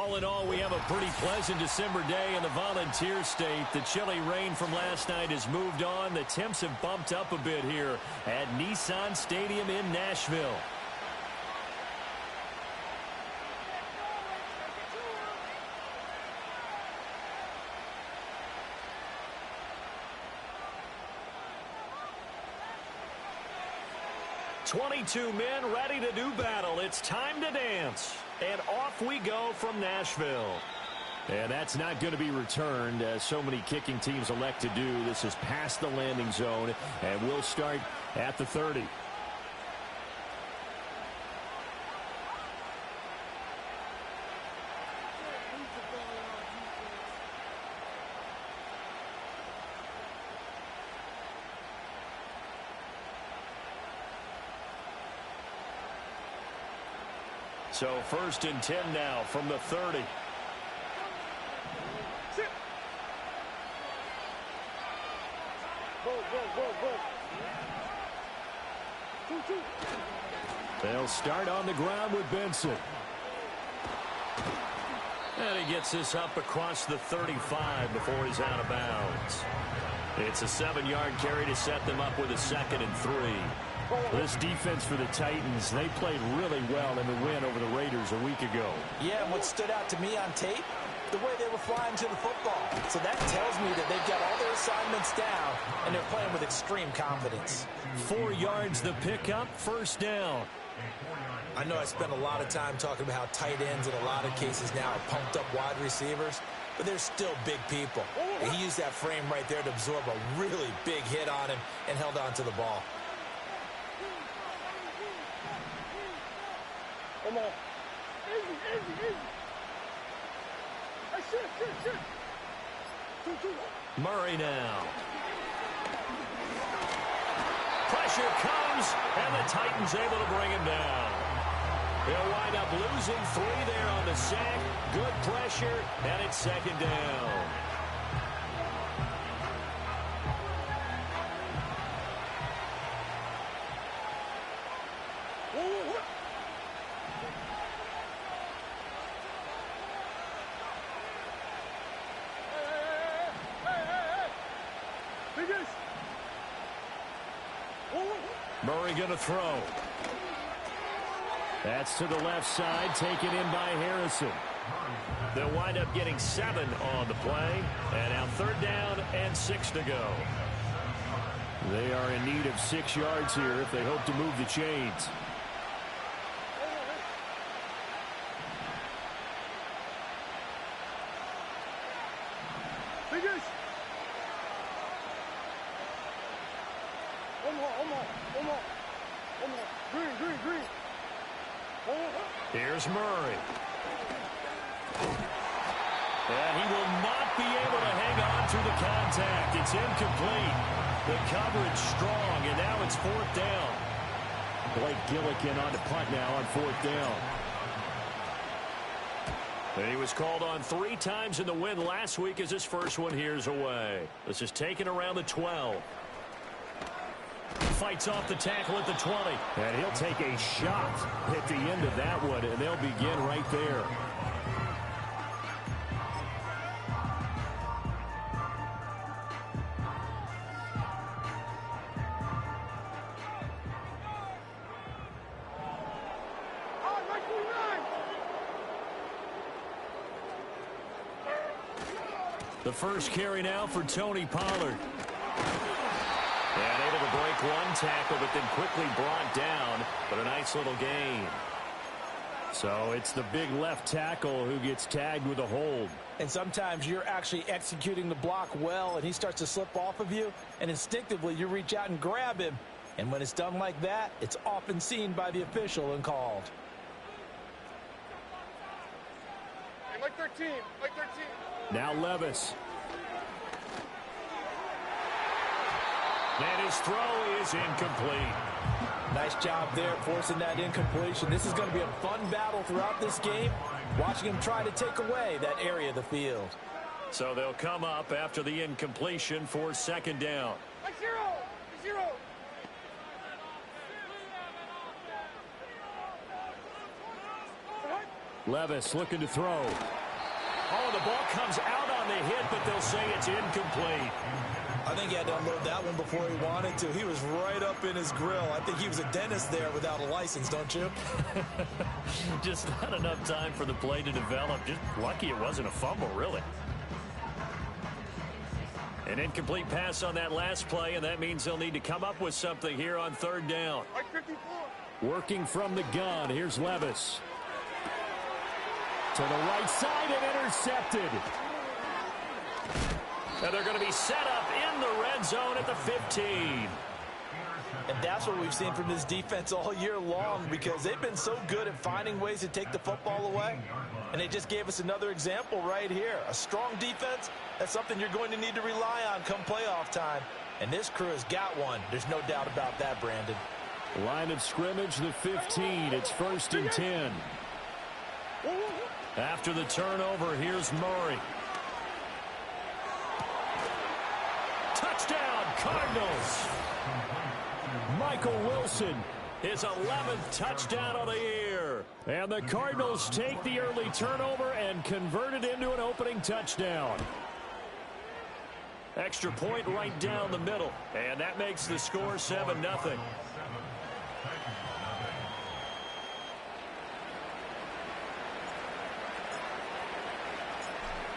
All in all, we have a pretty pleasant December day in the Volunteer State. The chilly rain from last night has moved on. The temps have bumped up a bit here at Nissan Stadium in Nashville. "22 men ready to do battle. It's time to dance." And off we go from Nashville. And that's not going to be returned, as so many kicking teams elect to do. This is past the landing zone, and we'll start at the 30. So 1st and 10 now from the 30. They'll start on the ground with Benson. And he gets this up across the 35 before he's out of bounds. It's a 7-yard carry to set them up with a 2nd and 3. This defense for the Titans, they played really well in the win over the Raiders a week ago. Yeah, and what stood out to me on tape, the way they were flying to the football. So that tells me that they've got all their assignments down, and they're playing with extreme confidence. 4 yards the pickup, 1st down. I know I spent a lot of time talking about how tight ends in a lot of cases now are pumped up wide receivers, but they're still big people. And he used that frame right there to absorb a really big hit on him and held on to the ball. Come on. Easy. Murray now. Pressure comes, and the Titans able to bring him down. They'll wind up losing 3 there on the sack. Good pressure, and it's 2nd down. Murray going to throw. That's to the left side, taken in by Harrison. They'll wind up getting 7 on the play. And now 3rd down and 6 to go. They are in need of 6 yards here if they hope to move the chains. Green. Here's Murray. And he will not be able to hang on to the contact. It's incomplete. The coverage strong, and now it's 4th down. Blake Gillikin on to punt now on 4th down. And he was called on 3 times in the win last week as his first one here's away. This is taken around the 12. Fights off the tackle at the 20. And he'll take a shot at the end of that one, and they'll begin right there. The first carry now for Tony Pollard. And able to break 1 tackle, but then quickly brought down. But a nice little gain. So it's the big left tackle who gets tagged with a hold. And sometimes you're actually executing the block well, and he starts to slip off of you, and instinctively you reach out and grab him. And when it's done like that, it's often seen by the official and called. Hey, like 13. Now Levis. And his throw is incomplete. Nice job there forcing that incompletion. This is going to be a fun battle throughout this game, watching him try to take away that area of the field. So they'll come up after the incompletion for 2nd down. Like 0. Levis looking to throw. Oh, the ball comes out on the hit, but they'll say it's incomplete. I think he had to unload that one before he wanted to. He was right up in his grill. I think he was a dentist there without a license, don't you? Just not enough time for the play to develop. Just lucky it wasn't a fumble, really. An incomplete pass on that last play, and that means they'll need to come up with something here on third down. Like 54. Working from the gun, here's Levis. To the right side and intercepted. And they're going to be set up in the red zone at the 15. And that's what we've seen from this defense all year long, because they've been so good at finding ways to take the football away. And they just gave us another example right here. A strong defense, that's something you're going to need to rely on come playoff time. And this crew has got one. There's no doubt about that, Brandon. Line of scrimmage, the 15. It's 1st and 10. After the turnover, here's Murray. Touchdown, Cardinals. Michael Wilson, his 11th touchdown of the year. And the Cardinals take the early turnover and convert it into an opening touchdown. Extra point right down the middle. And that makes the score 7-0.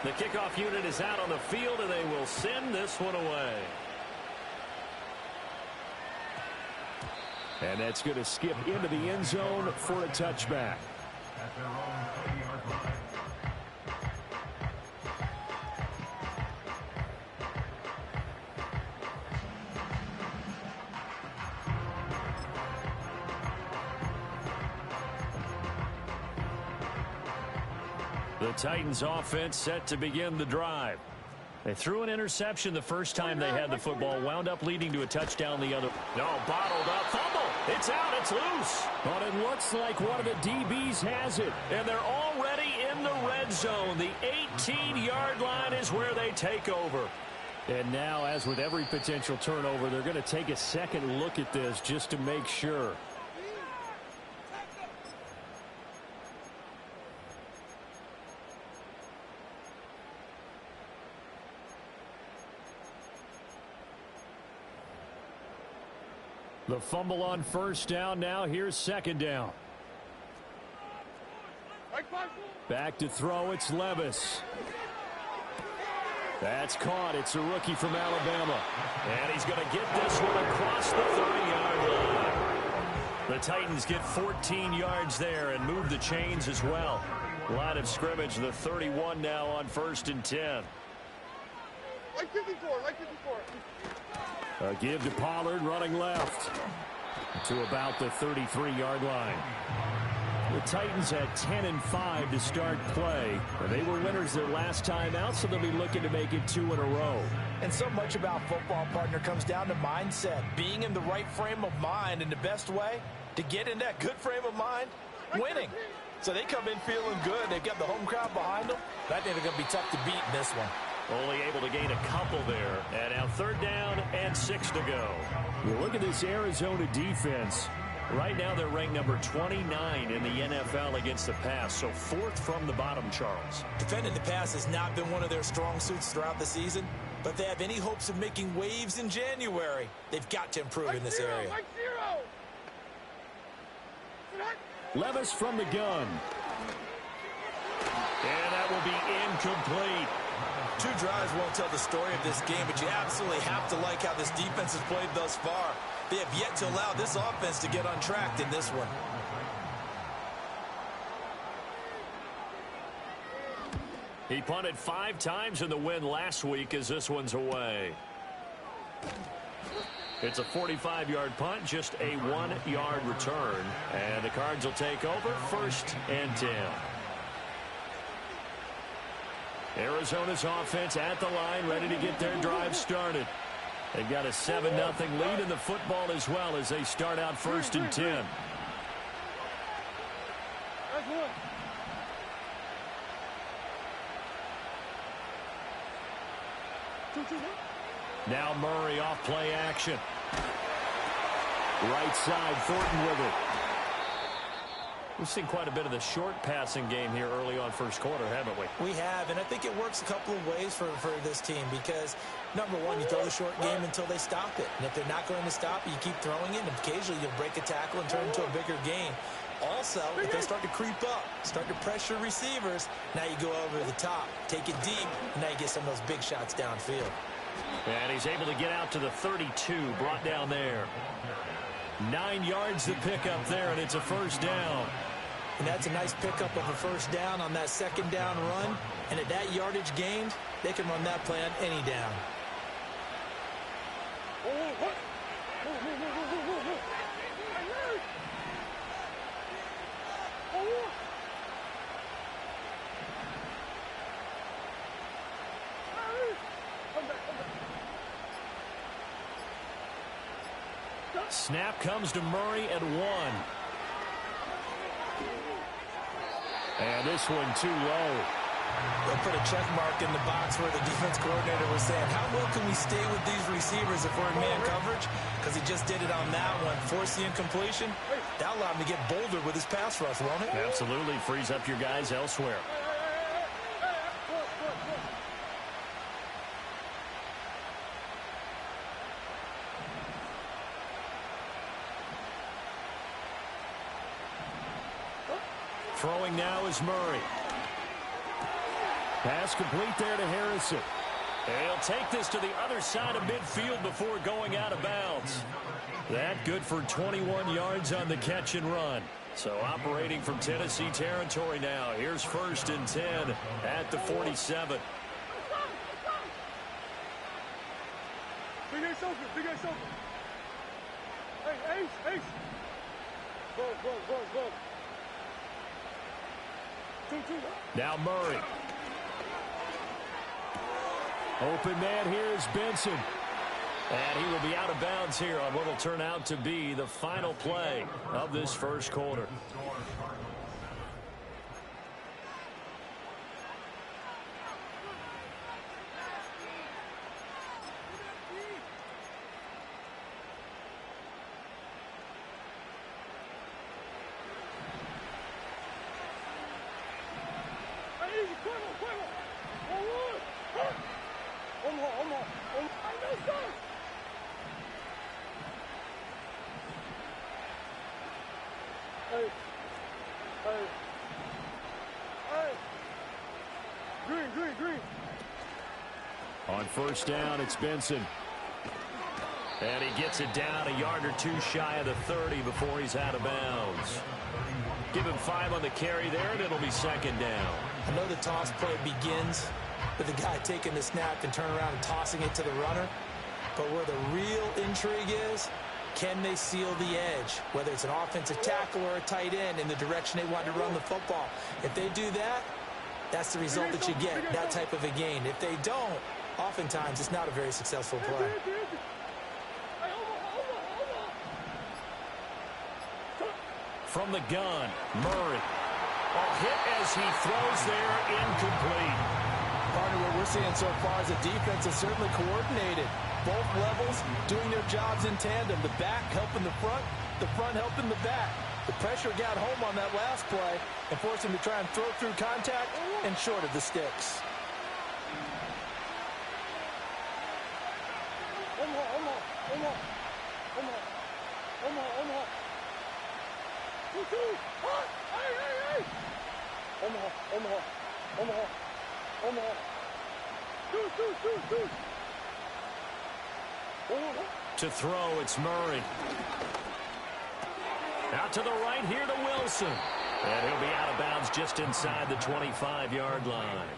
The kickoff unit is out on the field, and they will send this one away. And that's going to skip into the end zone for a touchback. The Titans offense set to begin the drive. They threw an interception the first time they had the football, wound up leading to a touchdown the other. No, bottled up, fumble. It's out, it's loose. But it looks like one of the DBs has it. And they're already in the red zone. The 18-yard line is where they take over. And now, as with every potential turnover, they're going to take a second look at this just to make sure. The fumble on first down. Now here's second down. Back to throw. It's Levis. That's caught. It's a rookie from Alabama. And he's going to get this one across the 30-yard line. The Titans get 14 yards there and move the chains as well. Line of scrimmage, the 31 now on 1st and 10. Like 54, like 54. A give to Pollard, running left to about the 33-yard line. The Titans had 10-5 to start play. They were winners their last time out, so they'll be looking to make it 2 in a row. And so much about football, partner, comes down to mindset. Being in the right frame of mind, and the best way to get in that good frame of mind, winning. So they come in feeling good. They've got the home crowd behind them. I think they're going to be tough to beat in this one. Only able to gain a couple there. And now 3rd down and 6 to go. You look at this Arizona defense. Right now they're ranked number 29 in the NFL against the pass. So 4th from the bottom, Charles. Defending the pass has not been one of their strong suits throughout the season. But if they have any hopes of making waves in January, they've got to improve in this area. Like 0. Levis from the gun. And that will be incomplete. 2 drives won't tell the story of this game, but you absolutely have to like how this defense has played thus far. They have yet to allow this offense to get untracked in this one. He punted 5 times in the win last week as this one's away. It's a 45-yard punt, just a 1-yard return. And the Cards will take over 1st and 10. Arizona's offense at the line, ready to get their drive started. They've got a 7-0 lead in the football as well as they start out 1st and 10. That's one. Now Murray off play action. Right side, Thornton with it. We've seen quite a bit of the short passing game here early on first quarter, haven't we? We have, and I think it works a couple of ways for this team because, number one, you throw the short game until they stop it. And if they're not going to stop it, you keep throwing it, and occasionally you'll break a tackle and turn it into a bigger game. Also, if they start to creep up, start to pressure receivers, now you go over the top, take it deep, and now you get some of those big shots downfield. And he's able to get out to the 32, brought down there. 9 yards to pick up there, and it's a first down. And that's a nice pickup of a first down on that second down run. And at that yardage gained, they can run that play on any down. Snap comes to Murray at 1. And this one too low. They'll put a check mark in the box where the defense coordinator was saying, how well can we stay with these receivers if we're in man coverage? Because he just did it on that one. Force the incompletion. That'll allow him to get bolder with his pass rush, won't it? Absolutely. Frees up your guys elsewhere. Throwing now is Murray. Pass complete there to Harrison. He'll take this to the other side of midfield before going out of bounds. That good for 21 yards on the catch and run. So operating from Tennessee territory now. Here's 1st and 10 at the 47. Big Ace open, big Ace open. Hey, Ace, Ace. Go. 2. Now Murray. Open man here is Benson. And he will be out of bounds here on what will turn out to be the final play of this first quarter. Green. On first down, it's Benson. And he gets it down a yard or two shy of the 30 before he's out of bounds. Give him 5 on the carry there, and it'll be second down. I know the toss play begins with the guy taking the snap and turn around and tossing it to the runner. But where the real intrigue is, can they seal the edge? Whether it's an offensive tackle or a tight end in the direction they want to run the football. If they do that, that's the result that you get, that type of a gain. If they don't, oftentimes it's not a very successful play. From the gun, Murray. Hit as he throws there, incomplete. Partner, what we're seeing so far is the defense is certainly coordinated. Both levels doing their jobs in tandem. The back helping the front helping the back. The pressure got home on that last play and forced him to try and throw through contact and short of the sticks. To throw, it's Murray. Out to the right here to Wilson. And he'll be out of bounds just inside the 25-yard line.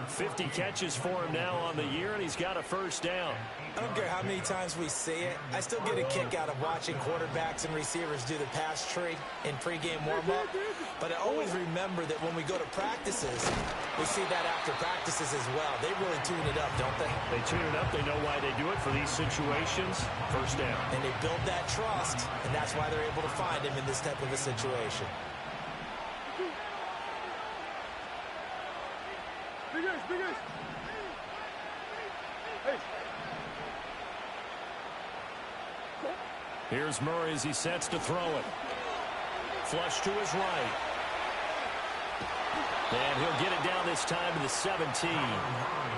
50 catches for him now on the year, and he's got a first down. I don't care how many times we see it. I still get a kick out of watching quarterbacks and receivers do the pass tree in pregame warm-up. But I always remember that when we go to practices, we see that after practices as well. They really tune it up, don't they? They tune it up. They know why they do it for these situations. First down. And they build that trust, and that's why they're able to find him in this type of a situation. Big Ace. Hey. Here's Murray as he sets to throw it. flush to his right. And he'll get it down this time to the 17.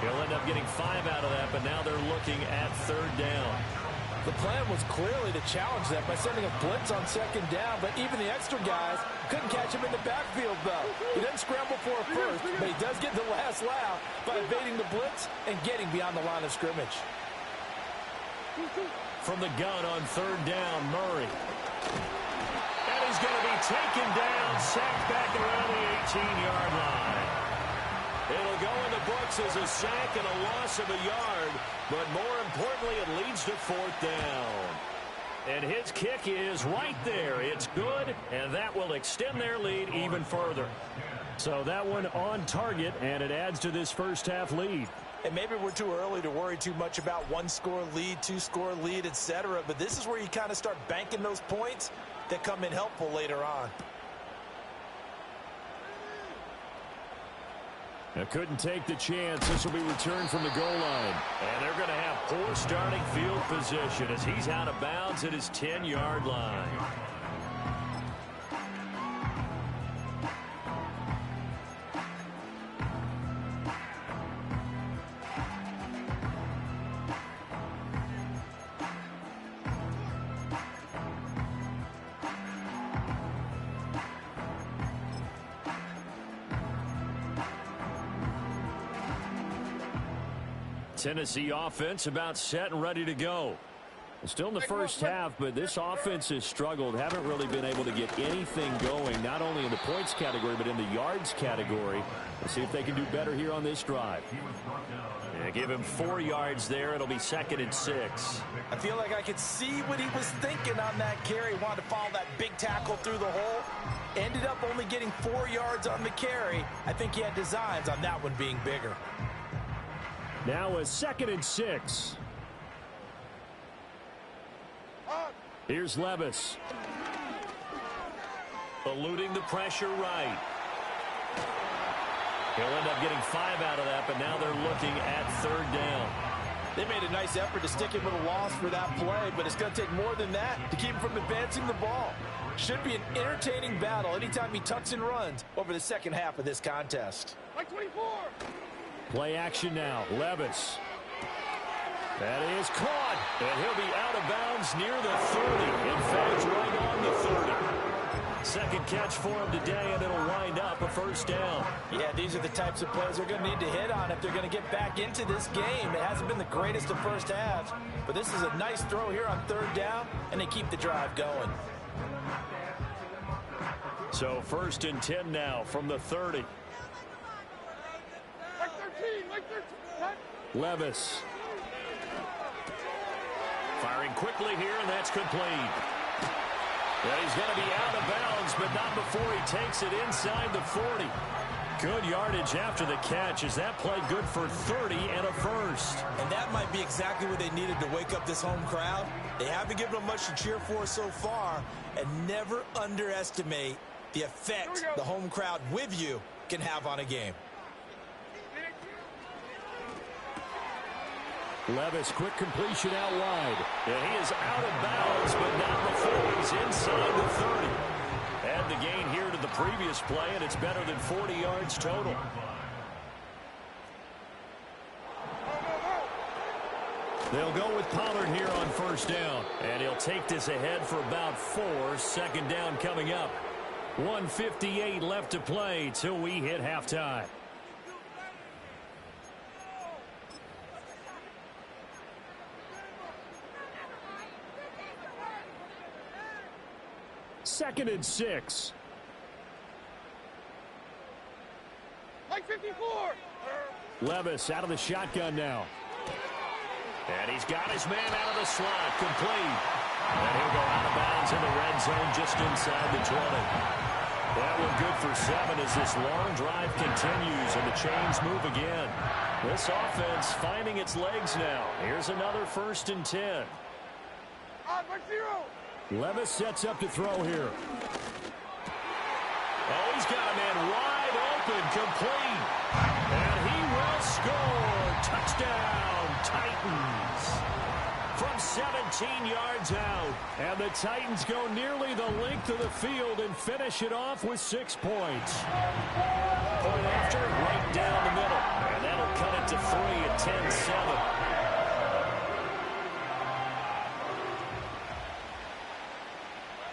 He'll end up getting 5 out of that, but now they're looking at 3rd down. The plan was clearly to challenge that by sending a blitz on 2nd down, but even the extra guys couldn't catch him in the backfield, though. He doesn't scramble for a first, but he does get the last laugh by evading the blitz and getting beyond the line of scrimmage. From the gun on 3rd down, Murray. And he's going to be taken down, sacked back around the 18-yard line. It'll go in the books as a sack and a loss of a yard, but more importantly, it leads to 4th down. And his kick is right there. It's good, and that will extend their lead even further. So that one on target, and it adds to this first half lead. And maybe we're too early to worry too much about 1-score lead, 2-score lead, etc. But this is where you kind of start banking those points that come in helpful later on. Now couldn't take the chance. This will be returned from the goal line. And they're going to have poor starting field position as he's out of bounds at his 10-yard line. Tennessee offense about set and ready to go. Still in the first half, but this offense has struggled. Haven't really been able to get anything going, not only in the points category, but in the yards category. Let's see if they can do better here on this drive. Yeah, give him 4 yards there. It'll be 2nd and 6. I feel like I could see what he was thinking on that carry. Wanted to follow that big tackle through the hole. Ended up only getting 4 yards on the carry. I think he had designs on that one being bigger. Now a 2nd and 6. Here's Levis. Eluding the pressure right. He'll end up getting 5 out of that, but now they're looking at 3rd down. They made a nice effort to stick him with a loss for that play, but it's going to take more than that to keep him from advancing the ball. Should be an entertaining battle anytime he tucks and runs over the second half of this contest. Like 24. Play action now. Levis. That is caught, and he'll be out of bounds near the 30. In fact, right on the 30. Second catch for him today, and it'll wind up a 1st down. Yeah, these are the types of plays they're going to need to hit on if they're going to get back into this game. It hasn't been the greatest of first halves, but this is a nice throw here on 3rd down, and they keep the drive going. So 1st and 10 now from the 30. Like 13. Like 13. Levis. Firing quickly here, and that's complete. Well, he's going to be out of bounds, but not before he takes it inside the 40. Good yardage after the catch. Is that play good for 30 and a 1st? And that might be exactly what they needed to wake up this home crowd. They haven't given them much to cheer for so far, and never underestimate the effect the home crowd with you can have on a game. Levis, quick completion out wide. And he is out of bounds, but not before he's inside the 30. Add the gain here to the previous play, and it's better than 40 yards total. They'll go with Pollard here on 1st down. And he'll take this ahead for about 4. 2nd down coming up. 1:58 left to play till we hit halftime. Second and 6. Like 54. Levis out of the shotgun now. And he's got his man out of the slot, complete. And he'll go out of bounds in the red zone just inside the 20. That one good for 7 as this long drive continues and the chains move again. This offense finding its legs now. Here's another 1st and 10. Like 0. Levis sets up to throw here. Oh, he's got a man wide open, complete. And he will score. Touchdown, Titans. From 17 yards out. And the Titans go nearly the length of the field and finish it off with 6 points. Point after, right down the middle. And that'll cut it to 3 at 10-7.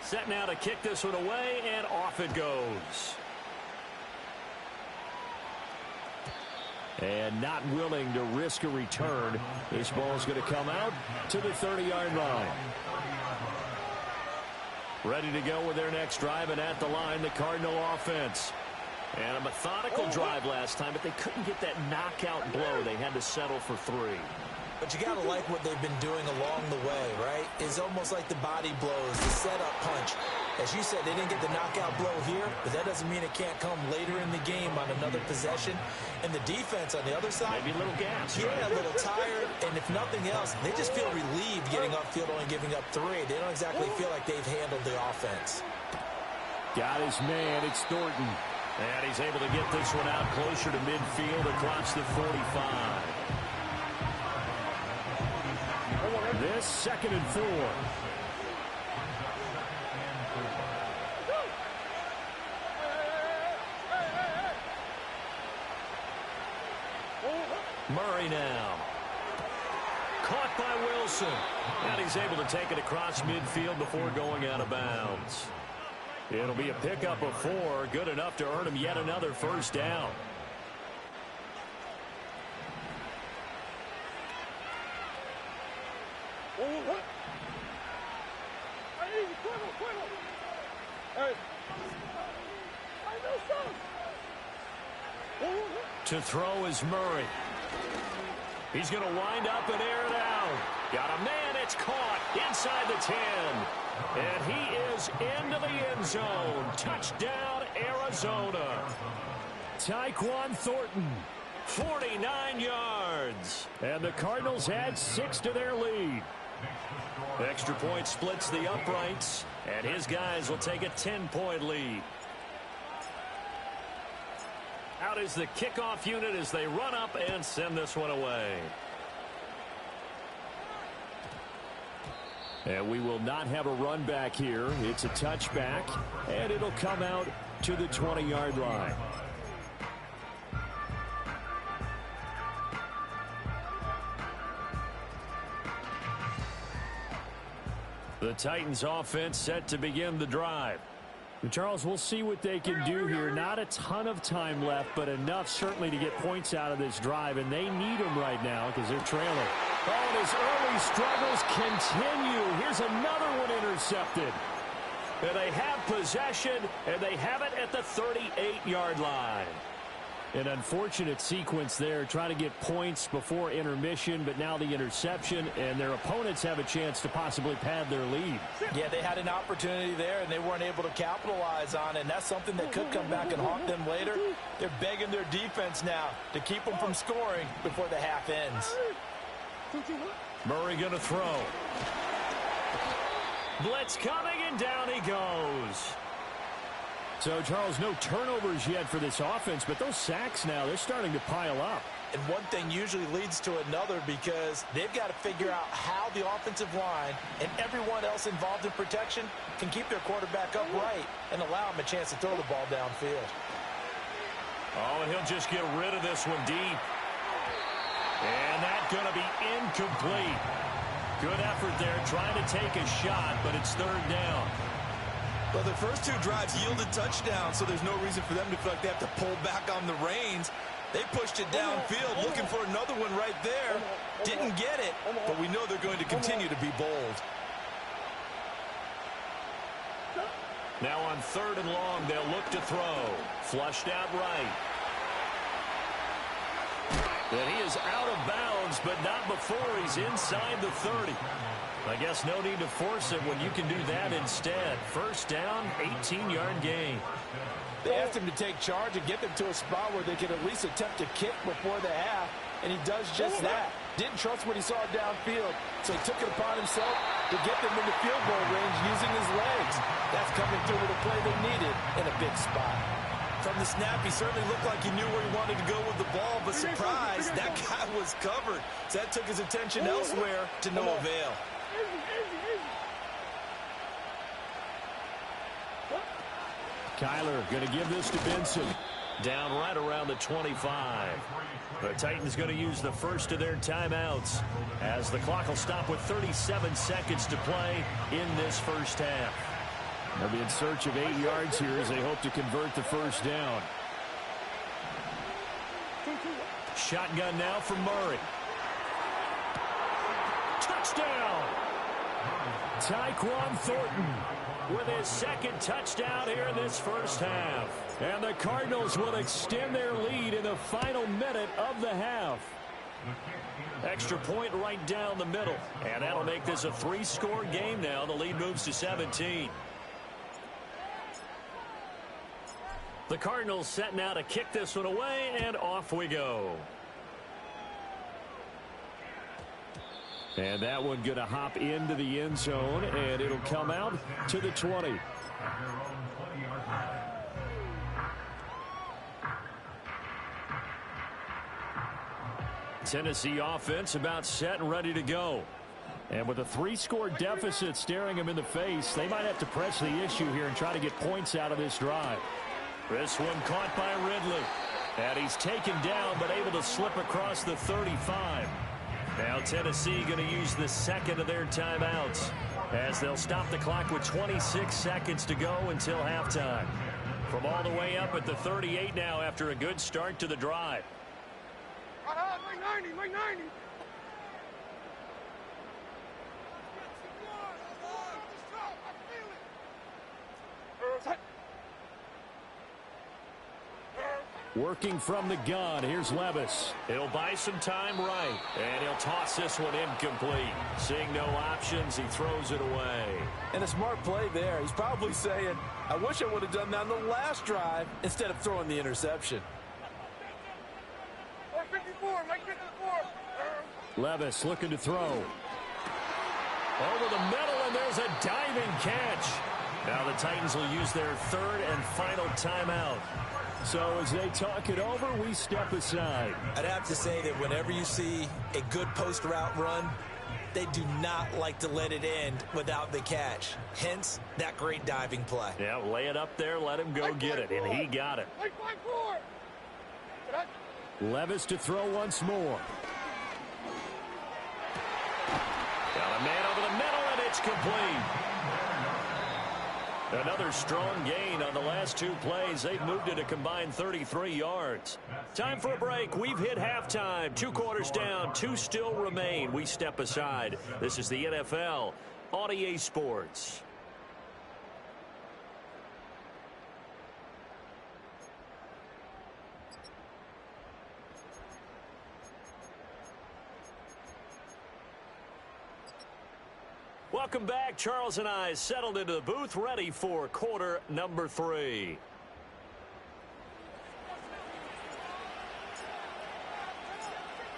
Set now to kick this one away, and off it goes. And not willing to risk a return. This ball's going to come out to the 30-yard line. Ready to go with their next drive, and at the line, the Cardinal offense. And a methodical drive last time, but they couldn't get that knockout blow. They had to settle for 3. But you got to like what they've been doing along the way, right? It's almost like the body blows, the setup punch. As you said, they didn't get the knockout blow here, but that doesn't mean it can't come later in the game on another possession. And the defense on the other side, maybe a little gas. Yeah, right? A little tired. And if nothing else, they just feel relieved getting upfield, only giving up 3. They don't exactly feel like they've handled the offense. Got his man. It's Thornton. And he's able to get this one out closer to midfield across the 45. This 2nd and 4. Murray now. Caught by Wilson. And he's able to take it across midfield before going out of bounds. It'll be a pickup of 4. Good enough to earn him yet another first down. To throw is Murray. He's going to wind up and air it out. Got a man. It's caught inside the 10. And he is into the end zone. Touchdown, Arizona. Tyquan Thornton, 49 yards. And the Cardinals add 6 to their lead. Extra point splits the uprights, and his guys will take a 10-point lead. Out is the kickoff unit as they run up and send this one away. And we will not have a run back here. It's a touchback, and it'll come out to the 20-yard line. The Titans offense set to begin the drive. Charles, we'll see what they can do here. Not a ton of time left, but enough certainly to get points out of this drive, and they need them right now because they're trailing. Oh, and his early struggles continue. Here's another one intercepted. And they have possession, and they have it at the 38-yard line. An unfortunate sequence there, trying to get points before intermission, but now the interception, and their opponents have a chance to possibly pad their lead. Yeah, they had an opportunity there, and they weren't able to capitalize on it, and that's something that could come back and haunt them later. They're begging their defense now to keep them from scoring before the half ends. Murray going to throw. Blitz coming, and down he goes. So, Charles, no turnovers yet for this offense, but those sacks now, they're starting to pile up. And one thing usually leads to another because they've got to figure out how the offensive line and everyone else involved in protection can keep their quarterback upright and allow him a chance to throw the ball downfield. Oh, and he'll just get rid of this one deep. And that's going to be incomplete. Good effort there, trying to take a shot, but it's 3rd down. Well, their first 2 drives yielded touchdowns, so there's no reason for them to feel like they have to pull back on the reins. They pushed it downfield, looking for another one right there. Didn't get it, but we know they're going to continue to be bold. Now on 3rd and long, they'll look to throw. Flushed out right. And he is out of bounds, but not before he's inside the 30. I guess no need to force it when you can do that instead. First down, 18-yard gain. They asked him to take charge and get them to a spot where they could at least attempt to kick before the half, and he does just that. Didn't trust what he saw downfield, so he took it upon himself to get them into field goal range using his legs. That's coming through with a play they needed in a big spot. From the snap, he certainly looked like he knew where he wanted to go with the ball, but surprise, that guy was covered. So that took his attention elsewhere to no avail. Kyler going to give this to Benson. Down right around the 25. The Titans going to use the first of their timeouts as the clock will stop with 37 seconds to play in this first half. They'll be in search of 8 yards here as they hope to convert the first down. Shotgun now from Murray. Touchdown! Tyquan Thornton with his second touchdown here in this first half. And the Cardinals will extend their lead in the final minute of the half. Extra point right down the middle. And that'll make this a 3-score game now. The lead moves to 17. The Cardinals set now to kick this one away, and off we go. And that one going to hop into the end zone, and it'll come out to the 20. Tennessee offense about set and ready to go. And with a 3-score deficit staring them in the face, they might have to press the issue here and try to get points out of this drive. This one caught by Ridley. And he's taken down but able to slip across the 35. Now Tennessee going to use the second of their timeouts as they'll stop the clock with 26 seconds to go until halftime. From all the way up at the 38 now after a good start to the drive. Mike 90. Working from the gun, here's Levis. He'll buy some time right, and he'll toss this one incomplete. Seeing no options, he throws it away. And a smart play there. He's probably saying, I wish I would have done that on the last drive instead of throwing the interception. 54, Mike 54. Levis looking to throw. Over the middle, and there's a diving catch. Now the Titans will use their third and final timeout. So as they talk it over, we step aside. I'd have to say that whenever you see a good post route run, they do not like to let it end without the catch. Hence, that great diving play. Yeah, lay it up there, let him go get it, and he got it. Levis to throw once more. Got a man over the middle, and it's complete. Another strong gain on the last 2 plays. They've moved it a combined 33 yards. Time for a break. We've hit halftime. 2 quarters down. 2 still remain. We step aside. This is the NFL on EA Sports. Welcome back. Charles and I settled into the booth, ready for quarter number 3.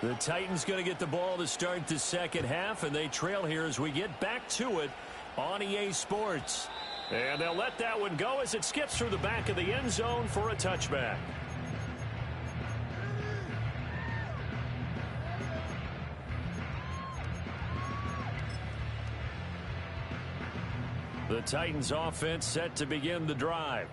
The Titans going to get the ball to start the second half, and they trail here as we get back to it on EA Sports. And they'll let that one go as it skips through the back of the end zone for a touchback. The Titans offense set to begin the drive.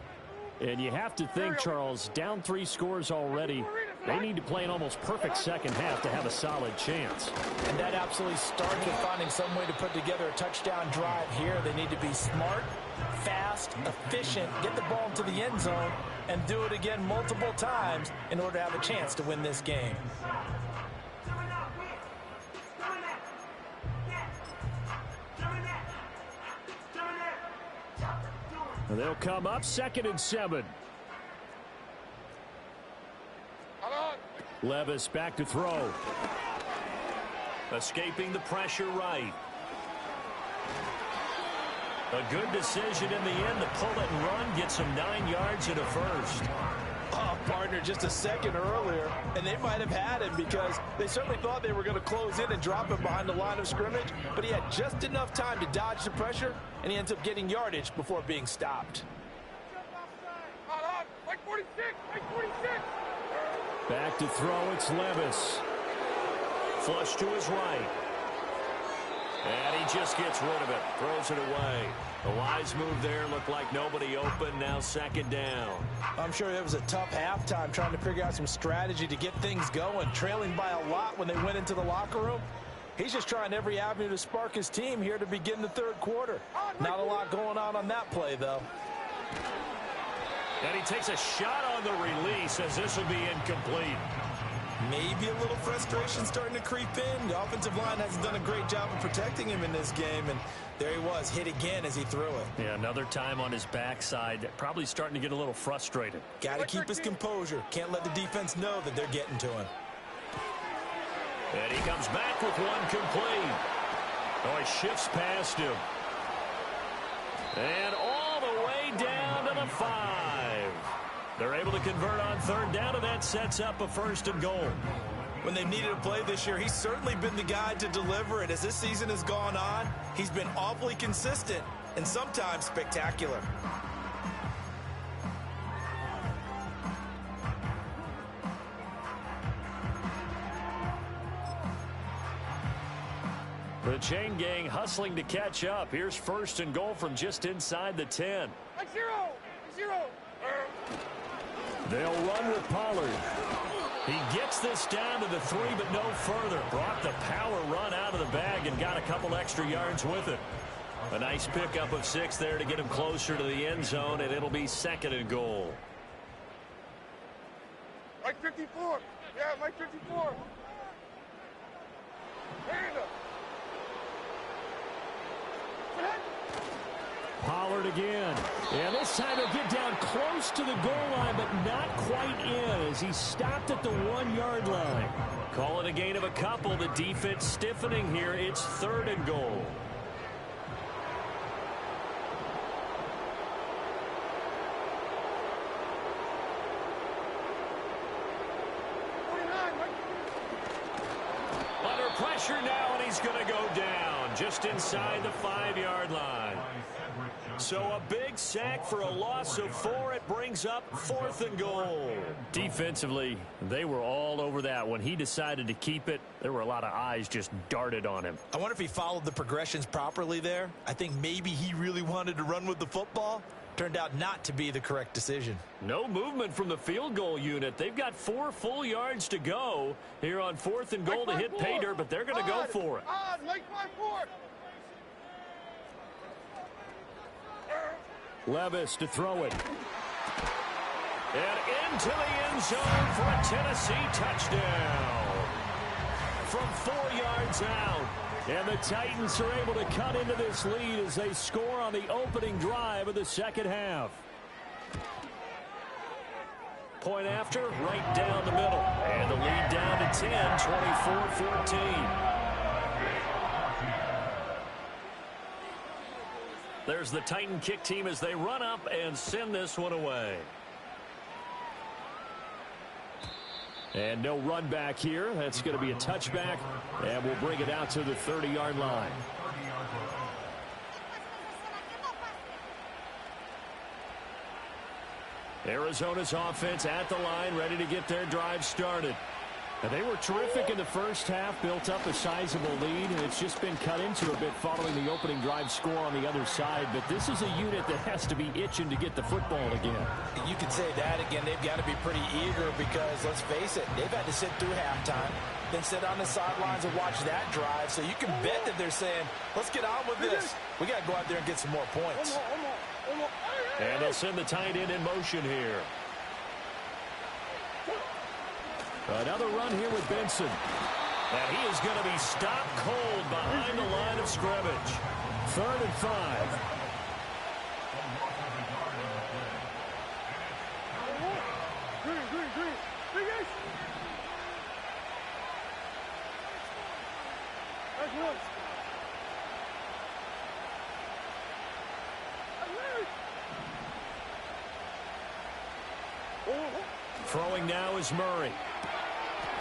And you have to think, Charles, down 3 scores already. They need to play an almost perfect second half to have a solid chance. And that absolutely starts with finding some way to put together a touchdown drive here. They need to be smart, fast, efficient, get the ball into the end zone, and do it again multiple times in order to have a chance to win this game. They'll come up 2nd and 7. Levis back to throw. Escaping the pressure right. A good decision in the end to pull it and run, get some 9 yards and a first. Oh, partner, just a second earlier, and they might have had him because they certainly thought they were going to close in and drop him behind the line of scrimmage, but he had just enough time to dodge the pressure, and he ends up getting yardage before being stopped. Like 46, like 46. Back to throw, it's Levis. Flush to his right. And he just gets rid of it. Throws it away. A wise move there. Looked like nobody open. Now second down. I'm sure it was a tough halftime trying to figure out some strategy to get things going. Trailing by a lot when they went into the locker room. He's just trying every avenue to spark his team here to begin the third quarter. Not a lot going on that play, though. And he takes a shot on the release as this will be incomplete. Maybe a little frustration starting to creep in. The offensive line hasn't done a great job of protecting him in this game, and there he was, hit again as he threw it. Yeah, another time on his backside, probably starting to get a little frustrated. Got to keep his composure. Can't let the defense know that they're getting to him. And he comes back with one complete. Oh, he shifts past him. And all the way down to the 5. They're able to convert on third down, and that sets up a 1st and goal. When they've needed a play this year, he's certainly been the guy to deliver it. As this season has gone on, he's been awfully consistent and sometimes spectacular. The chain gang hustling to catch up. Here's 1st and goal from just inside the 10. Zero. They'll run with Pollard. He gets this down to the 3, but no further. Brought the power run out of the bag and got a couple extra yards with it. A nice pickup of 6 there to get him closer to the end zone, and it'll be 2nd and goal. Mike 54. Yeah, Mike 54. Hand up. Pollard again. And this time he'll get down close to the goal line, but not quite in as he stopped at the 1-yard line. Call it a gain of a couple. The defense stiffening here. It's 3rd and goal. Under pressure now, and he's going to go down just inside the 5-yard line. So a big sack for a loss of 4. It brings up 4th and goal. Defensively, they were all over that. When he decided to keep it, there were a lot of eyes just darted on him. I wonder if he followed the progressions properly there. I think maybe he really wanted to run with the football. Turned out not to be the correct decision. No movement from the field goal unit. They've got 4 full yards to go here on 4th and goal to hit pay dirt, but they're going to go for it. Mike 5-4. Levis to throw it. And into the end zone for a Tennessee touchdown. From 4 yards out. And the Titans are able to cut into this lead as they score on the opening drive of the second half. Point after, right down the middle. And the lead down to 10, 24-14. There's the Titan kick team as they run up and send this one away. And no run back here. That's going to be a touchback, and we'll bring it out to the 30-yard line. Arizona's offense at the line, ready to get their drive started. And they were terrific in the first half, built up a sizable lead, and it's just been cut into a bit following the opening drive score on the other side. But this is a unit that has to be itching to get the football again. You could say that again. They've got to be pretty eager because, let's face it, they've had to sit through halftime, then sit on the sidelines and watch that drive. So you can bet that they're saying, let's get on with this. We got to go out there and get some more points. And they'll send the tight end in motion here. Another run here with Benson. And he is going to be stopped cold behind the line of scrimmage. 3rd and 5. Green. Big Ace. That's one. Throwing now is Murray.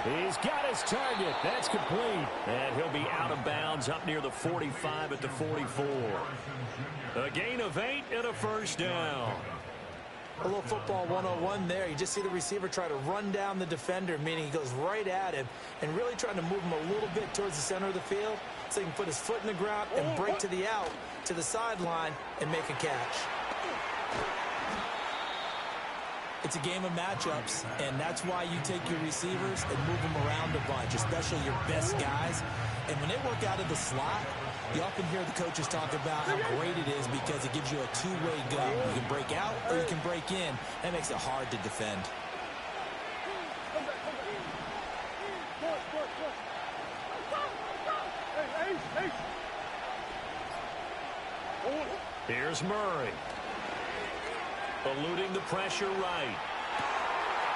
He's got his target. That's complete. And he'll be out of bounds up near the 45 at the 44. A gain of 8 and a first down. A little football 101 there. You just see the receiver try to run down the defender, meaning he goes right at him and really trying to move him a little bit towards the center of the field so he can put his foot in the ground and break to the out, to the sideline, and make a catch. It's a game of matchups, and that's why you take your receivers and move them around a bunch, especially your best guys. And when they work out of the slot, you often hear the coaches talk about how great it is because it gives you a two-way go. You can break out or you can break in. That makes it hard to defend. Here's Murray. Eluding the pressure right.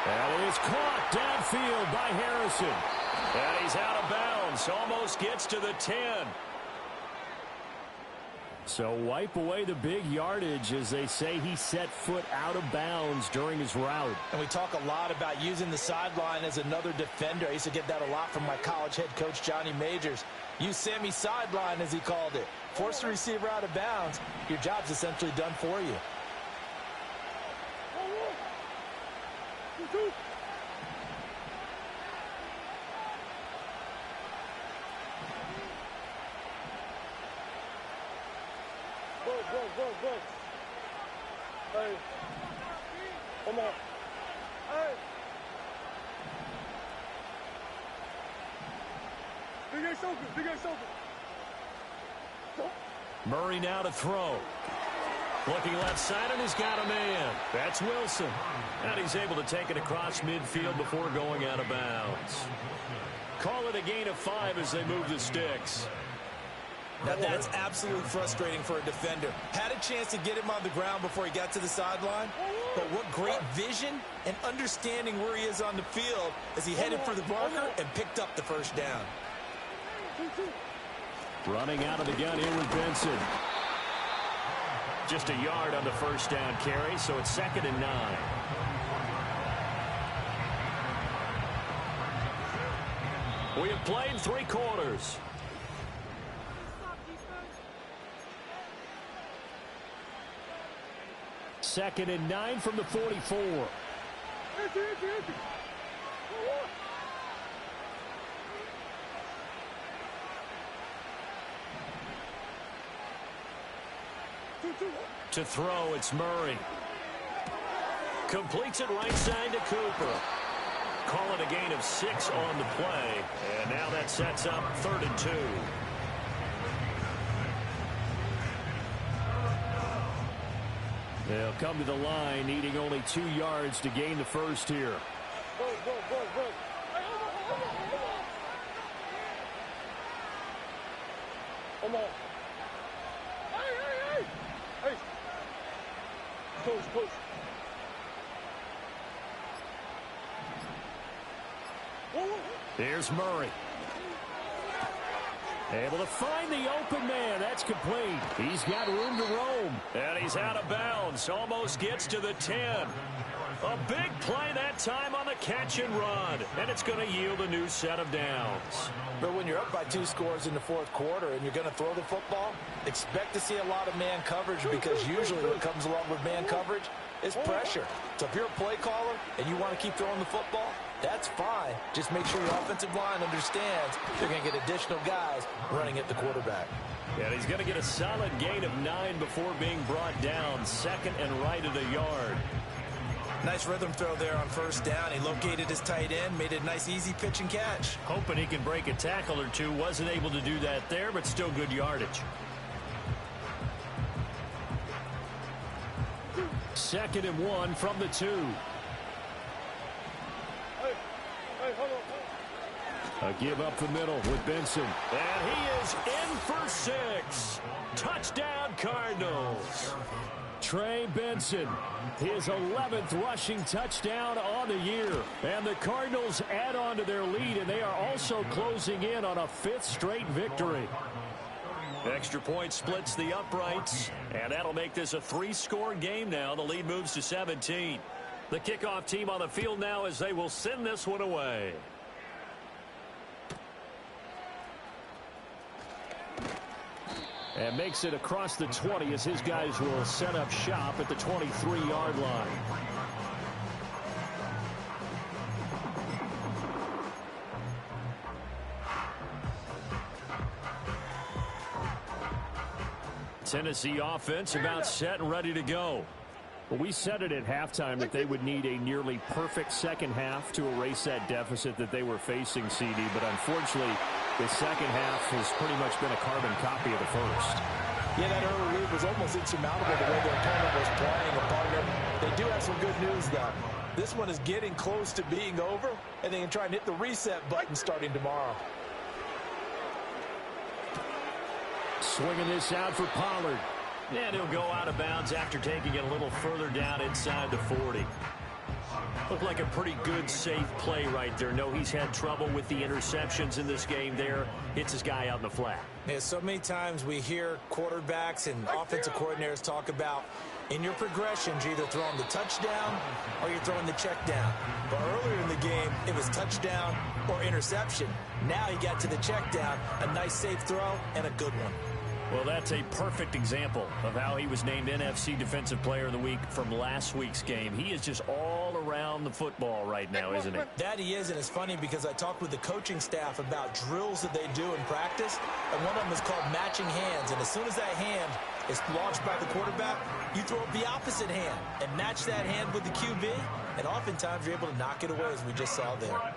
And it is caught downfield by Harrison. And he's out of bounds. Almost gets to the 10. So wipe away the big yardage as they say he set foot out of bounds during his route. And we talk a lot about using the sideline as another defender. I used to get that a lot from my college head coach, Johnny Majors. Use Sammy sideline, as he called it. Force the receiver out of bounds. Your job's essentially done for you. Go. Hey. Come on. Hey. Big A Sophie. Murray now to throw. Looking left side, and he's got a man. That's Wilson. And he's able to take it across midfield before going out of bounds. Call it a gain of 5 as they move the sticks. Now, that's absolutely frustrating for a defender. Had a chance to get him on the ground before he got to the sideline, but what great vision and understanding where he is on the field as he headed for the marker and picked up the first down. Running out of the gun here with Benson. Just a yard on the first down carry, so it's 2nd and 9. We have played 3 quarters. Second and 9 from the 44. To throw, it's Murray. Completes it right side to Cooper. Call it a gain of 6 on the play. And now that sets up 3rd and 2. They'll come to the line, needing only 2 yards to gain the first here. Go. Come on. Hey. Close. Here's Murray. Able to find the open man. That's complete. He's got room to roam. And he's out of bounds. Almost gets to the 10. A big play that time on the catch and run. And it's going to yield a new set of downs. But when you're up by 2 scores in the 4th quarter and you're going to throw the football, expect to see a lot of man coverage because usually what comes along with man coverage is pressure. So if you're a play caller and you want to keep throwing the football, that's fine. Just make sure your offensive line understands they're going to get additional guys running at the quarterback. And he's going to get a solid gain of 9 before being brought down. 2nd and right at a yard. Nice rhythm throw there on first down. He located his tight end, made a nice easy pitch and catch. Hoping he can break a tackle or two. Wasn't able to do that there, but still good yardage. 2nd and 1 from the 2. A give up the middle with Benson. And he is in for 6. Touchdown, Cardinals. Trey Benson, his 11th rushing touchdown on the year. And the Cardinals add on to their lead, and they are also closing in on a 5th straight victory. Extra point splits the uprights, and that'll make this a 3-score game now. The lead moves to 17. The kickoff team on the field now as they will send this one away. And makes it across the 20 as his guys will set up shop at the 23-yard line. Tennessee offense about set and ready to go. Well, we said it at halftime that they would need a nearly perfect second half to erase that deficit that they were facing, CD. But unfortunately, the second half has pretty much been a carbon copy of the first. Yeah, that early lead was almost insurmountable the way their opponent was playing. And partner, they do have some good news, though. This one is getting close to being over, and they can try and hit the reset button starting tomorrow. Swinging this out for Pollard. And he'll go out of bounds after taking it a little further down inside the 40. Looked like a pretty good, safe play right there. No, he's had trouble with the interceptions in this game there. Hits his guy out in the flat. Yeah, so many times we hear quarterbacks and offensive coordinators talk about in your progressions, you're either throwing the touchdown or you're throwing the check down. But earlier in the game, it was touchdown or interception. Now he got to the check down, a nice safe throw, and a good one. Well, that's a perfect example of how he was named NFC Defensive Player of the Week from last week's game. He is just all around the football right now, isn't he? That he is, and it's funny because I talked with the coaching staff about drills that they do in practice, and one of them is called matching hands. And as soon as that hand is launched by the quarterback, you throw up the opposite hand and match that hand with the QB, and oftentimes you're able to knock it away, as we just saw there.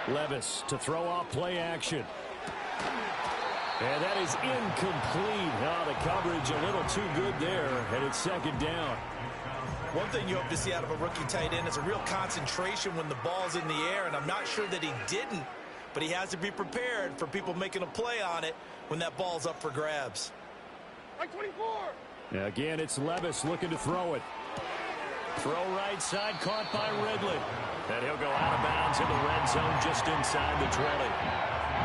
Levis to throw off play action. And that is incomplete. Oh, the coverage a little too good there, and it's second down. One thing you hope to see out of a rookie tight end is a real concentration when the ball's in the air, and I'm not sure that he didn't, but he has to be prepared for people making a play on it when that ball's up for grabs. Like 24. Now again, it's Levis looking to throw it. Throw right side, caught by Ridley. And he'll go out of bounds in the red zone just inside the 20.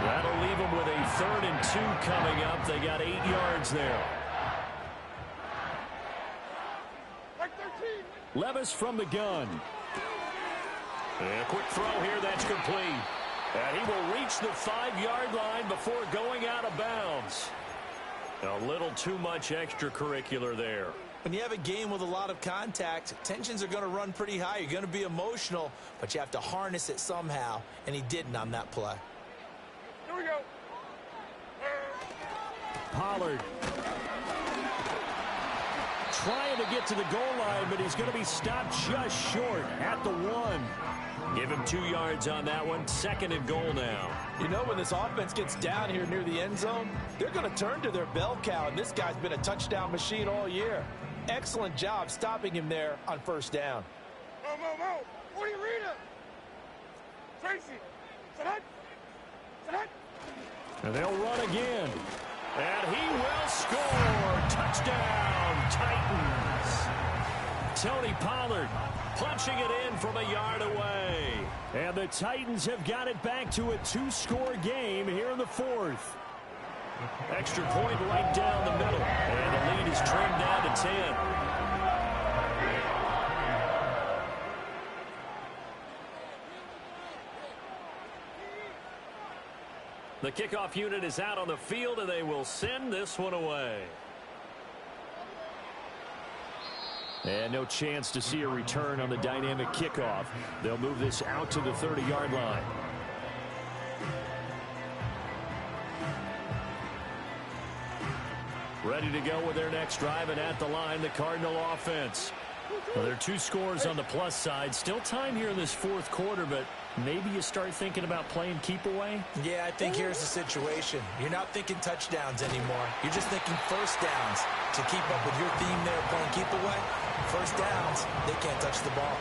That'll leave him with a 3rd and 2 coming up. They got 8 yards there. Like 13. Levis from the gun. And a quick throw here, that's complete. And he will reach the 5-yard line before going out of bounds. A little too much extracurricular there. When you have a game with a lot of contact, tensions are going to run pretty high. You're going to be emotional, but you have to harness it somehow, and he didn't on that play. Here we go. Pollard trying to get to the goal line, but he's going to be stopped just short at the 1. Give him 2 yards on that one. 2nd and goal now. You know, when this offense gets down here near the end zone, they're going to turn to their bell cow, and this guy's been a touchdown machine all year. Excellent job stopping him there on 1st down. Mo. 40 Rita. Tracy. Sadat. And they'll run again. And he will score. Touchdown, Titans. Tony Pollard punching it in from a yard away. And the Titans have got it back to a 2-score game here in the 4th. Extra point right down the middle. And the lead is trimmed down to 10. The kickoff unit is out on the field, and they will send this one away. And no chance to see a return on the dynamic kickoff. They'll move this out to the 30-yard line. Ready to go with their next drive, and at the line, the Cardinal offense. Well, there are 2 scores on the plus side. Still time here in this 4th quarter, but maybe you start thinking about playing keep away? Yeah, I think here's the situation. You're not thinking touchdowns anymore. You're just thinking 1st downs. To keep up with your theme there, playing keep away, 1st downs, they can't touch the ball.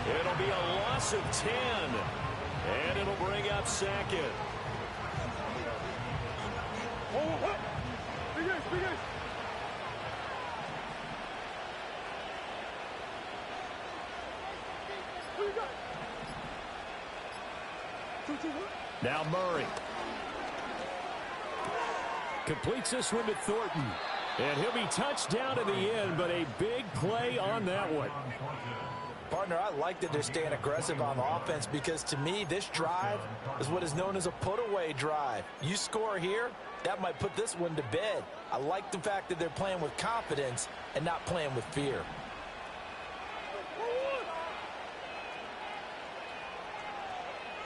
It'll be a loss of 10, and it'll bring up 2nd. Oh. Big ace. Who you got? 2-2-1. Now Murray. Completes this one to Thornton. And he'll be touched down in the end, but a big play on that one. Partner, I like that they're staying aggressive on offense because, to me, this drive is what is known as a put-away drive. You score here, that might put this one to bed. I like the fact that they're playing with confidence and not playing with fear.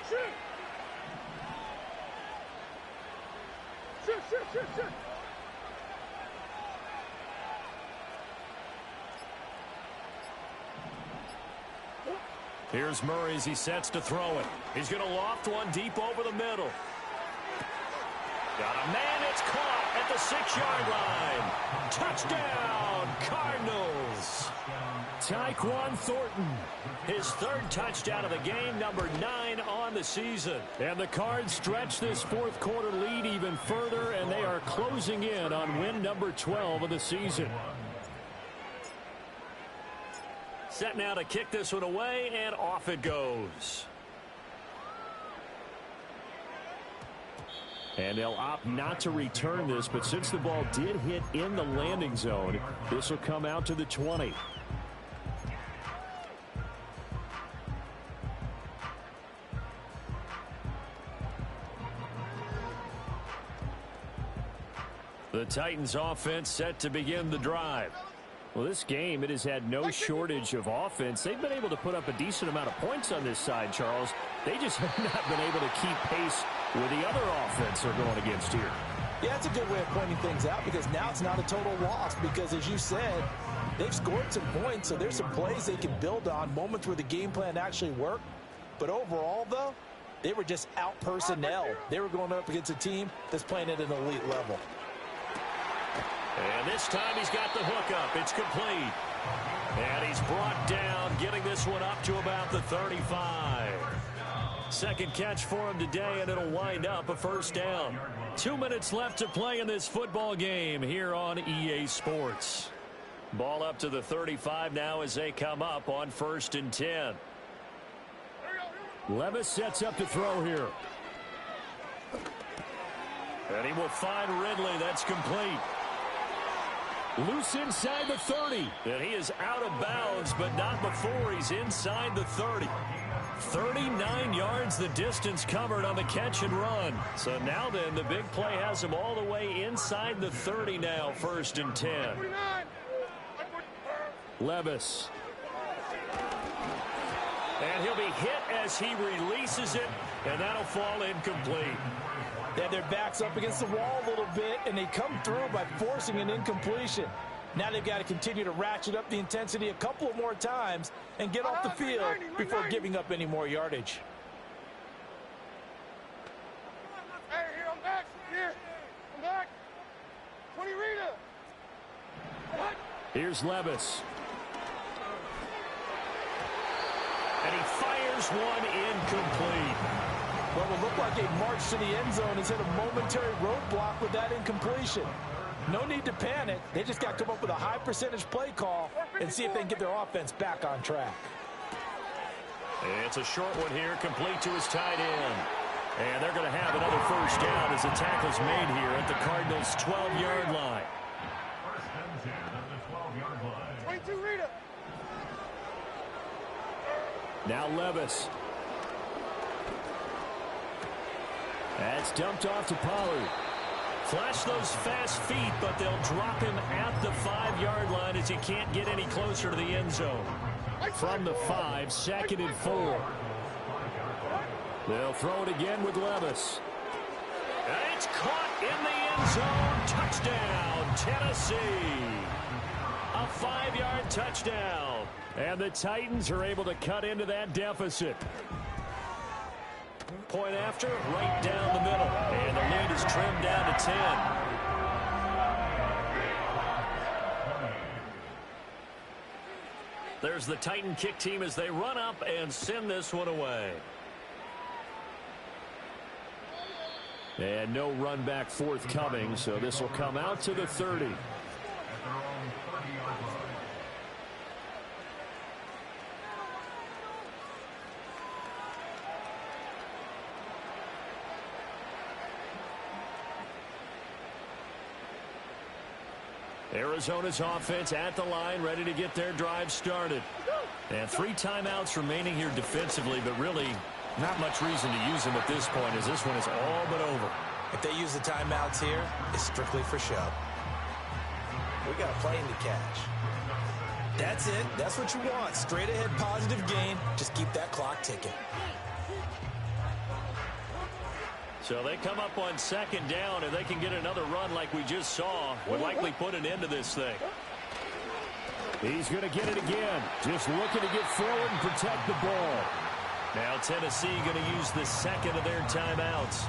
Shoot. Here's Murray as he sets to throw it. He's going to loft one deep over the middle. Got a man, it's caught at the 6-yard line. Touchdown, Cardinals. Tyquan Thornton, his 3rd touchdown of the game, number 9 on the season. And the Cards stretch this 4th quarter lead even further, and they are closing in on win number 12 of the season. Set now to kick this one away, and off it goes. And they'll opt not to return this, but since the ball did hit in the landing zone, this will come out to the 20. The Titans offense set to begin the drive. Well, this game, it has had no shortage of offense. They've been able to put up a decent amount of points on this side, Charles. They just have not been able to keep pace with the other offense they're going against here. Yeah, it's a good way of pointing things out because now it's not a total loss because, as you said, they've scored some points, so there's some plays they can build on, moments where the game plan actually worked. But overall, though, they were just out-personnel. They were going up against a team that's playing at an elite level. And this time he's got the hook up. It's complete. And he's brought down, getting this one up to about the 35. Second catch for him today, and it'll wind up a 1st down. 2 minutes left to play in this football game here on EA Sports. Ball up to the 35 now as they come up on 1st and 10. Levis sets up to throw here. And he will find Ridley. That's complete. Loose inside the 30. And he is out of bounds, but not before he's inside the 30. 39 yards the distance covered on the catch and run. So now then, the big play has him all the way inside the 30 now, 1st and 10. Levis. And he'll be hit as he releases it, and that'll fall incomplete. They had their backs up against the wall a little bit, and they come through by forcing an incompletion. Now they've got to continue to ratchet up the intensity a couple of more times and get off the field before giving up any more yardage. Hey, here, I'm back. Here, I'm back. 20 Rita. What? Here's Levis. And he fires one incomplete. Well, it looked like a march to the end zone has hit a momentary roadblock with that incompletion. No need to panic. They just got to come up with a high percentage play call and see if they can get their offense back on track. It's a short one here, complete to his tight end. And they're going to have another 1st down as the tackle's made here at the Cardinals' 12-yard line. 22 Rita. Now Levis. That's dumped off to Pollard. Flash those fast feet, but they'll drop him at the 5-yard line as he can't get any closer to the end zone. From the 5, 2nd and 4. They'll throw it again with Levis. And it's caught in the end zone. Touchdown, Tennessee. A 5-yard touchdown. And the Titans are able to cut into that deficit. Point after, right down the middle. And the lead is trimmed down to 10. There's the Titan kick team as they run up and send this one away. And no run back forthcoming, so this will come out to the 30. Arizona's offense at the line, ready to get their drive started. And 3 timeouts remaining here defensively, but really not much reason to use them at this point, as this one is all but over. If they use the timeouts here, it's strictly for show. We got a plane to catch. That's it. That's what you want. Straight ahead positive gain. Just keep that clock ticking. So they come up on 2nd down, and they can get another run like we just saw. Would likely put an end to this thing. He's going to get it again. Just looking to get forward and protect the ball. Now Tennessee going to use the 2nd of their timeouts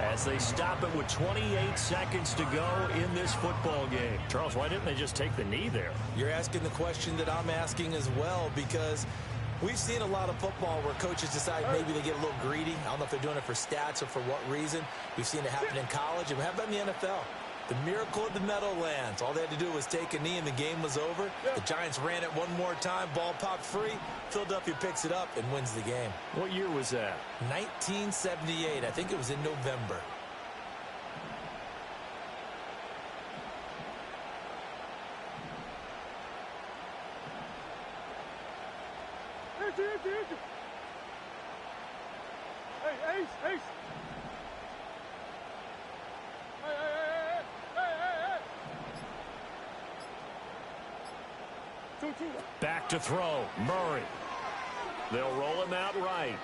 as they stop it with 28 seconds to go in this football game. Charles, why didn't they just take the knee there? You're asking the question that I'm asking as well, because we've seen a lot of football where coaches decide maybe they get a little greedy. I don't know if they're doing it for stats or for what reason. We've seen it happen in college, and how about in the NFL? The miracle of the Meadowlands. All they had to do was take a knee, and the game was over. The Giants ran it one more time. Ball popped free. Philadelphia picks it up and wins the game. What year was that? 1978. I think it was in November. Hey, Ace, Ace. Hey. 2-2. Back to throw. Murray. They'll roll him out right.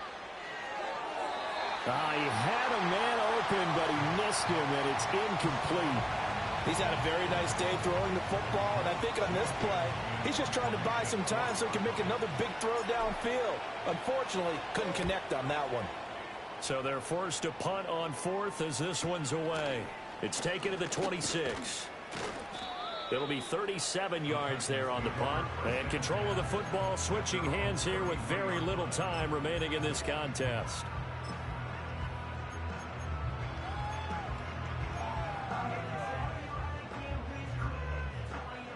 He had a man open, but he missed him, and it's incomplete. He's had a very nice day throwing the football, and I think on this play, he's just trying to buy some time so he can make another big throw downfield. Unfortunately, couldn't connect on that one. So they're forced to punt on 4th as this one's away. It's taken to the 26. It'll be 37 yards there on the punt. And control of the football switching hands here with very little time remaining in this contest.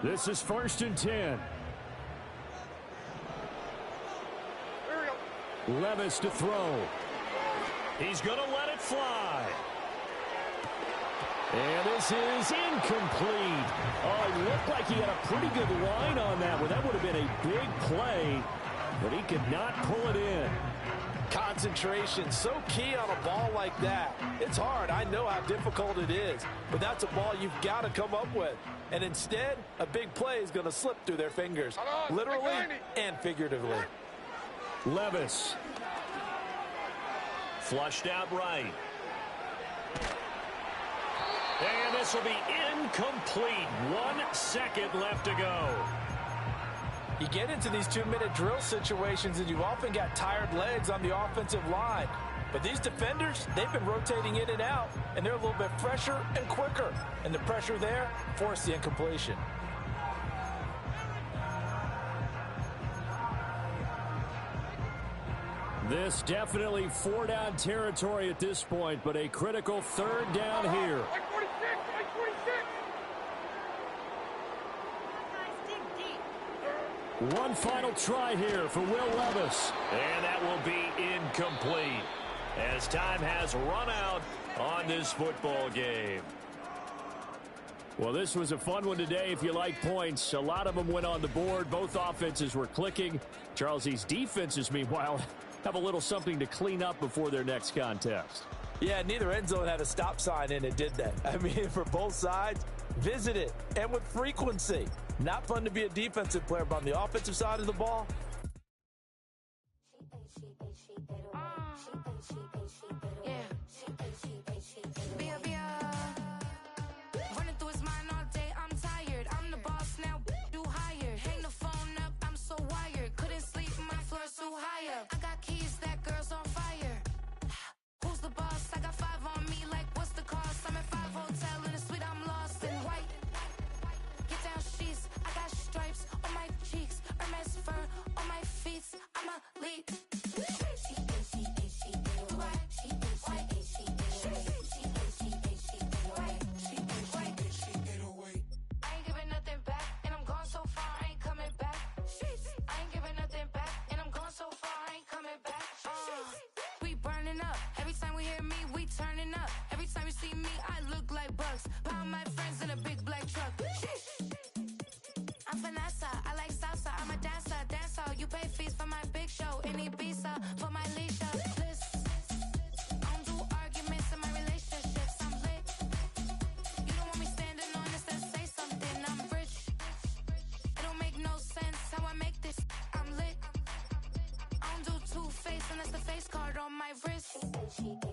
This is 1st and 10. Levis to throw. He's going to let it fly. And this is incomplete. Oh, it looked like he had a pretty good line on that one. That would have been a big play, but he could not pull it in. Concentration, so key on a ball like that. It's hard. I know how difficult it is, but that's a ball you've got to come up with. And instead, a big play is going to slip through their fingers, literally and figuratively. Levis. Flushed out right. And this will be incomplete. 1 second left to go. You get into these 2-minute drill situations and you often got tired legs on the offensive line. But these defenders, they've been rotating in and out, and they're a little bit fresher and quicker. And the pressure there forced the incompletion. This definitely 4-down territory at this point, but a critical 3rd down here. One final try here for Will Levis. And that will be incomplete as time has run out on this football game. Well, this was a fun one today if you like points. A lot of them went on the board. Both offenses were clicking. Charles, these defenses, meanwhile, have a little something to clean up before their next contest. Yeah, neither end zone had a stop sign in it, did they? I mean, for both sides, visit it, and with frequency. Not fun to be a defensive player, but on the offensive side of the ball, I got keys, that girl's on fire. Who's the boss? I got 5 on me, like what's the cost? I'm at 5 hotel in a suite, I'm lost in white. Get down sheets, I got stripes on my cheeks, Hermes fur on my feet. I'm a lead. I ain't giving nothing back, and I'm gone so far, I ain't coming back. I ain't giving nothing back, and I'm gone so far, I ain't coming back. We burning up. Every time we hear me, we turning up. Every time you see me, I look like bugs. Pound my friends in a big black truck. dancer, dancer. You pay fees for my big show. In Ibiza, for my leisure. List. I don't do arguments in my relationships. I'm lit. You don't want me standing on this, then say something. I'm rich. It don't make no sense how I make this. I'm lit. I don't do two-face unless the face card on my wrist.